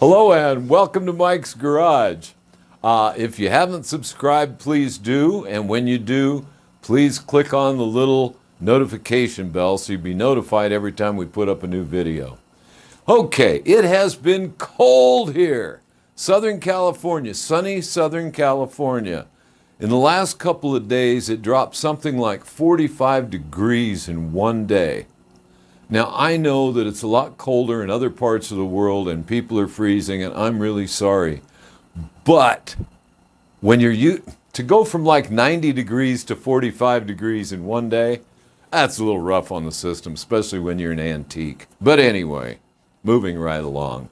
Hello and welcome to Mike's Garage. If you haven't subscribed, please do. And when you do, please click on the little notification bell so you'll be notified every time we put up a new video. Okay, it has been cold here. Southern California, sunny Southern California. In the last couple of days, it dropped something like 45 degrees in one day. Now, I know that it's a lot colder in other parts of the world and people are freezing, and I'm really sorry. But when to go from like 90 degrees to 45 degrees in one day, that's a little rough on the system, especially when you're an antique. But anyway, moving right along.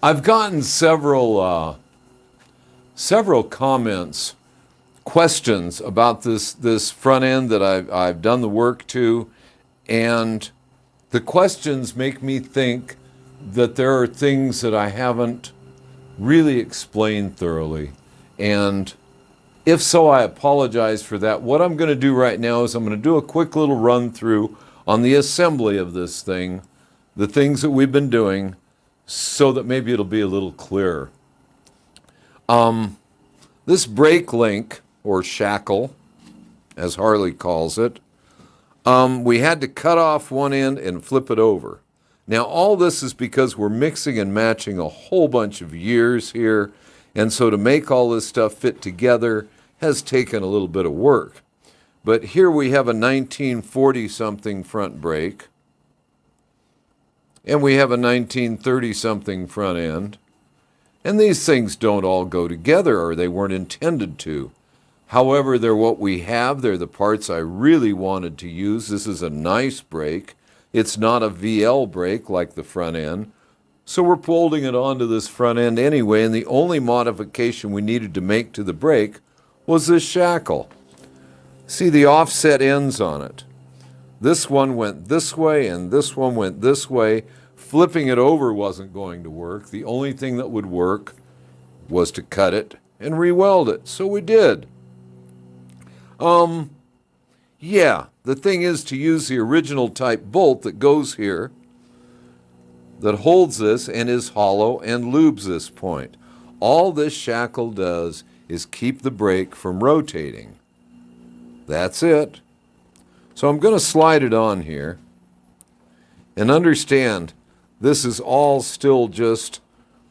I've gotten several comments, questions about this front end that I've done the work to, and the questions make me think that there are things that I haven't really explained thoroughly. And if so, I apologize for that. What I'm going to do right now is I'm going to do a quick little run through on the assembly of this thing, the things that we've been doing, so that maybe it'll be a little clearer. This brake link, or shackle, as Harley calls it, we had to cut off one end and flip it over. Now, all this is because we're mixing and matching a whole bunch of years here, and so to make all this stuff fit together has taken a little bit of work. But here we have a 1940-something front brake, and we have a 1930-something front end, and these things don't all go together, or they weren't intended to. However, they're what we have. They're the parts I really wanted to use. This is a nice brake. It's not a VL brake like the front end. So we're bolting it onto this front end anyway, and the only modification we needed to make to the brake was this shackle. See the offset ends on it. This one went this way, and this one went this way. Flipping it over wasn't going to work. The only thing that would work was to cut it and re-weld it. So we did. Yeah, the thing is to use the original type bolt that goes here, that holds this and is hollow and lubes this point. All this shackle does is keep the brake from rotating. That's it. So I'm going to slide it on here. And understand, this is all still just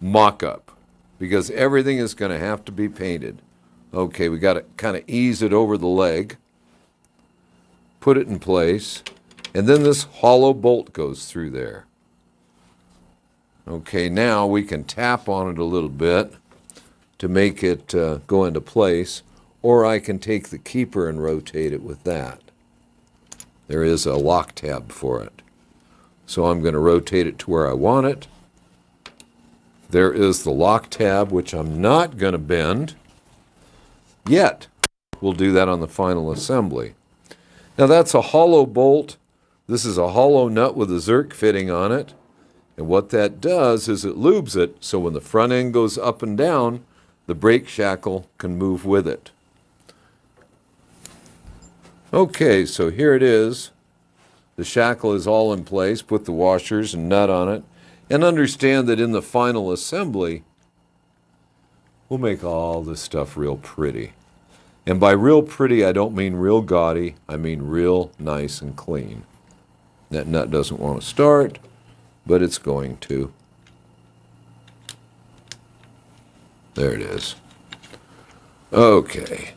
mock-up, because everything is going to have to be painted. Okay, we got to kind of ease it over the leg, put it in place, and then this hollow bolt goes through there. Okay, now we can tap on it a little bit to make it go into place, or I can take the keeper and rotate it with that. There is a lock tab for it. So I'm going to rotate it to where I want it. There is the lock tab, which I'm not going to bend yet. We'll do that on the final assembly. Now that's a hollow bolt. This is a hollow nut with a Zerk fitting on it. And what that does is it lubes it so when the front end goes up and down, the brake shackle can move with it. Okay, so here it is. The shackle is all in place. Put the washers and nut on it. And understand that in the final assembly, we'll make all this stuff real pretty. And by real pretty, I don't mean real gaudy. I mean real nice and clean. That nut doesn't want to start, but it's going to. There it is. Okay.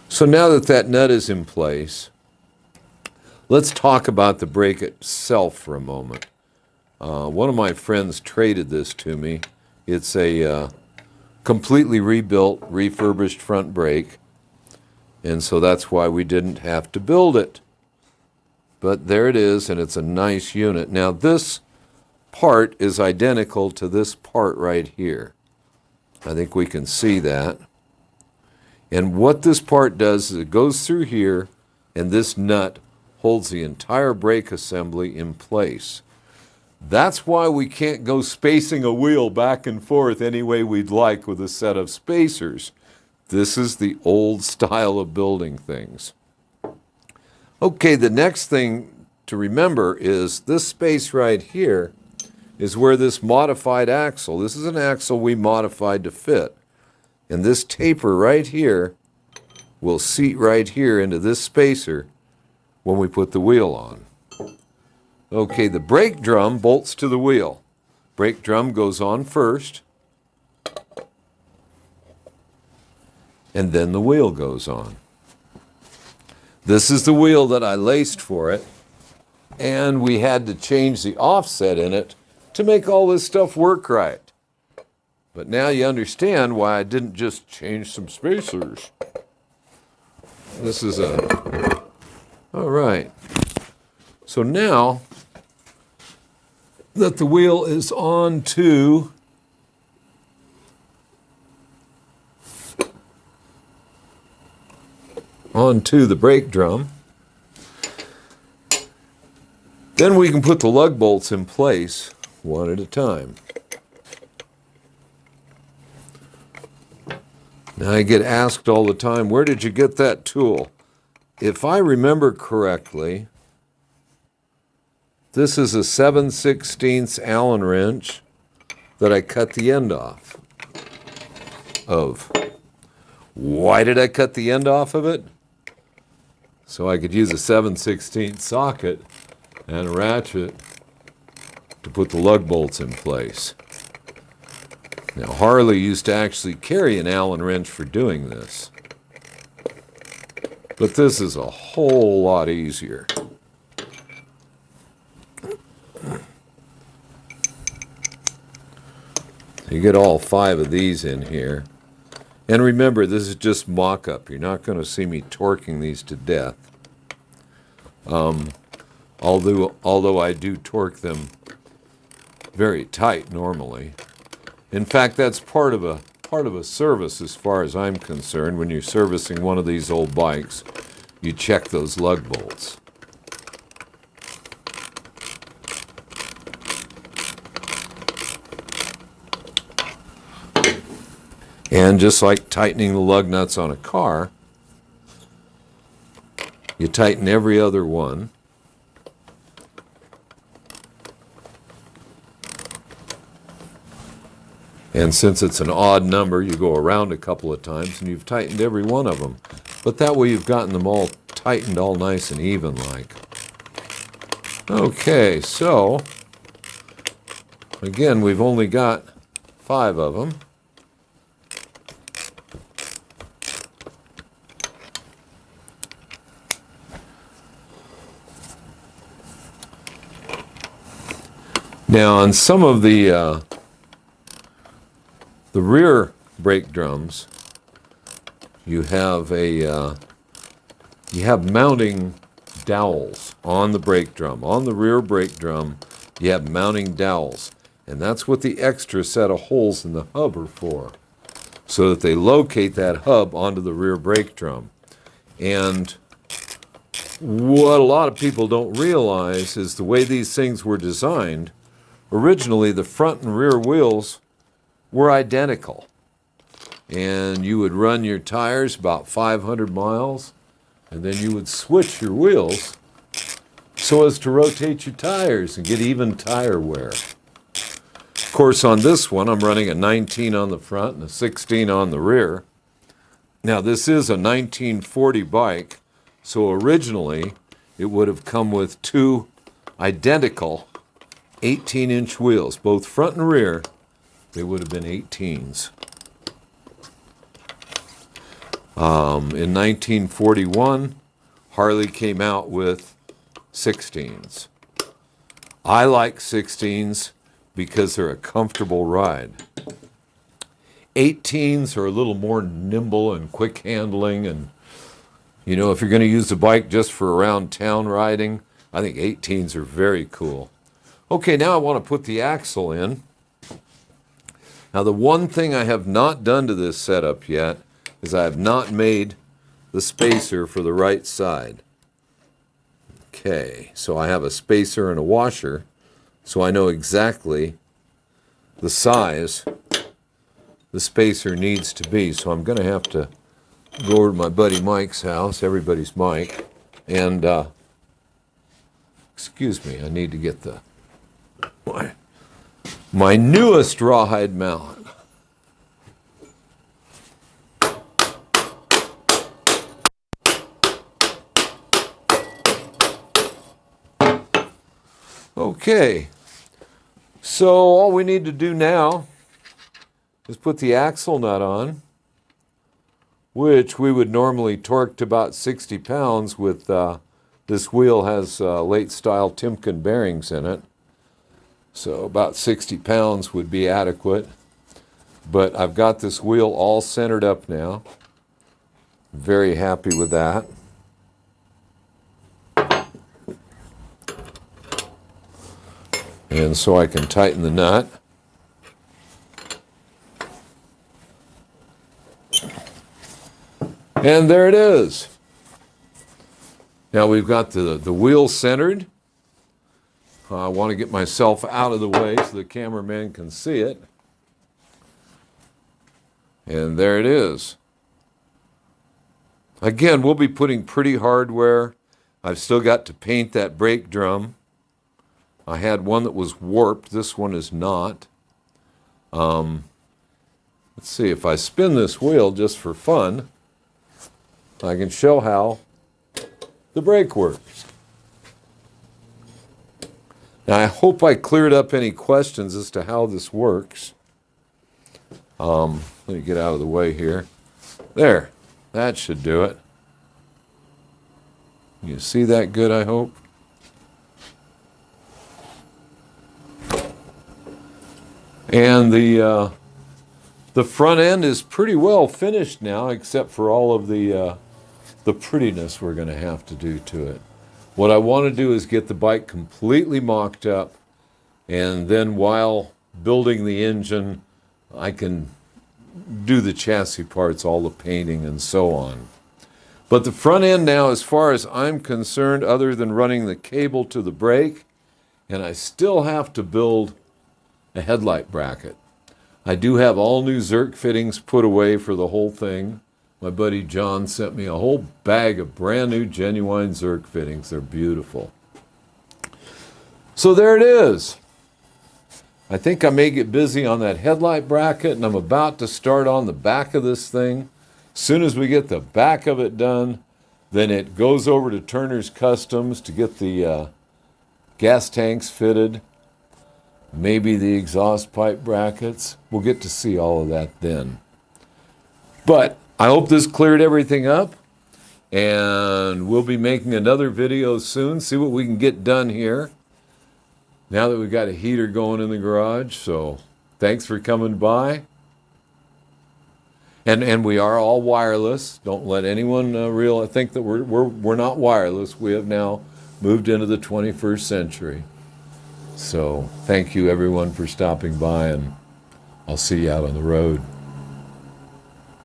So now that that nut is in place, let's talk about the brake itself for a moment. One of my friends traded this to me. It's a completely rebuilt, refurbished front brake, and so that's why we didn't have to build it. But there it is, and it's a nice unit. Now this part is identical to this part right here. I think we can see that. And what this part does is it goes through here, and this nut holds the entire brake assembly in place. That's why we can't go spacing a wheel back and forth any way we'd like with a set of spacers. This is the old style of building things. Okay, the next thing to remember is this space right here is where this modified axle, this is an axle we modified to fit. And this taper right here will seat right here into this spacer when we put the wheel on. Okay, the brake drum bolts to the wheel. Brake drum goes on first, and then the wheel goes on. This is the wheel that I laced for it, and we had to change the offset in it to make all this stuff work right. But now you understand why I didn't just change some spacers. This is all right. So now that the wheel is onto the brake drum, then we can put the lug bolts in place one at a time. Now I get asked all the time, where did you get that tool? If I remember correctly, this is a 7/16 Allen wrench that I cut the end off of. Why did I cut the end off of it? So I could use a 7/16 socket and a ratchet to put the lug bolts in place. Now Harley used to actually carry an Allen wrench for doing this. But this is a whole lot easier. You get all 5 of these in here. And remember, this is just mock-up. You're not going to see me torquing these to death. Although I do torque them very tight normally. In fact, that's part of a service as far as I'm concerned. When you're servicing one of these old bikes, you check those lug bolts. And just like tightening the lug nuts on a car, you tighten every other one. And since it's an odd number, you go around a couple of times and you've tightened every one of them. But that way you've gotten them all tightened all nice and even like. Okay, so again, we've only got 5 of them. Now on some of the rear brake drums, you have mounting dowels on the brake drum. On the rear brake drum, you have mounting dowels, and that's what the extra set of holes in the hub are for, so that they locate that hub onto the rear brake drum. And what a lot of people don't realize is the way these things were designed. Originally, the front and rear wheels were identical. And you would run your tires about 500 miles, and then you would switch your wheels so as to rotate your tires and get even tire wear. Of course, on this one, I'm running a 19 on the front and a 16 on the rear. Now, this is a 1940 bike, so originally it would have come with 2 identical 18-inch wheels, both front and rear. They would have been 18s. In 1941, Harley came out with 16s. I like 16s because they're a comfortable ride. 18s are a little more nimble and quick handling, and you know, if you're going to use the bike just for around town riding, I think 18s are very cool. Okay, now I want to put the axle in. Now the one thing I have not done to this setup yet is I have not made the spacer for the right side. Okay, so I have a spacer and a washer, so I know exactly the size the spacer needs to be. So I'm going to have to go over to my buddy Mike's house, everybody's Mike, and excuse me, I need to get my newest rawhide mallet. Okay, so all we need to do now is put the axle nut on, which we would normally torque to about 60 pounds with, this wheel has late style Timken bearings in it. So about 60 pounds would be adequate. But I've got this wheel all centered up now. Very happy with that. And so I can tighten the nut. And there it is. Now we've got the wheel centered. I want to get myself out of the way so the cameraman can see it. And there it is. Again, we'll be putting pretty hardware. I've still got to paint that brake drum. I had one that was warped. This one is not. Let's see, if I spin this wheel just for fun, I can show how the brake works. Now, I hope I cleared up any questions as to how this works. Let me get out of the way here. There, that should do it. You see that good, I hope? And the front end is pretty well finished now, except for all of the prettiness we're going to have to do to it. What I want to do is get the bike completely mocked up, and then while building the engine, I can do the chassis parts, all the painting and so on. But the front end now, as far as I'm concerned, other than running the cable to the brake, and I still have to build a headlight bracket. I do have all new Zerk fittings put away for the whole thing. My buddy John sent me a whole bag of brand new genuine Zerk fittings. They're beautiful. So there it is. I think I may get busy on that headlight bracket, and I'm about to start on the back of this thing. As soon as we get the back of it done, then it goes over to Turner's Customs to get the gas tanks fitted, maybe the exhaust pipe brackets. We'll get to see all of that then. But I hope this cleared everything up, and we'll be making another video soon, see what we can get done here now that we've got a heater going in the garage. So thanks for coming by. And we are all wireless. Don't let anyone think that we're not wireless. We have now moved into the 21st century. So thank you everyone for stopping by, and I'll see you out on the road.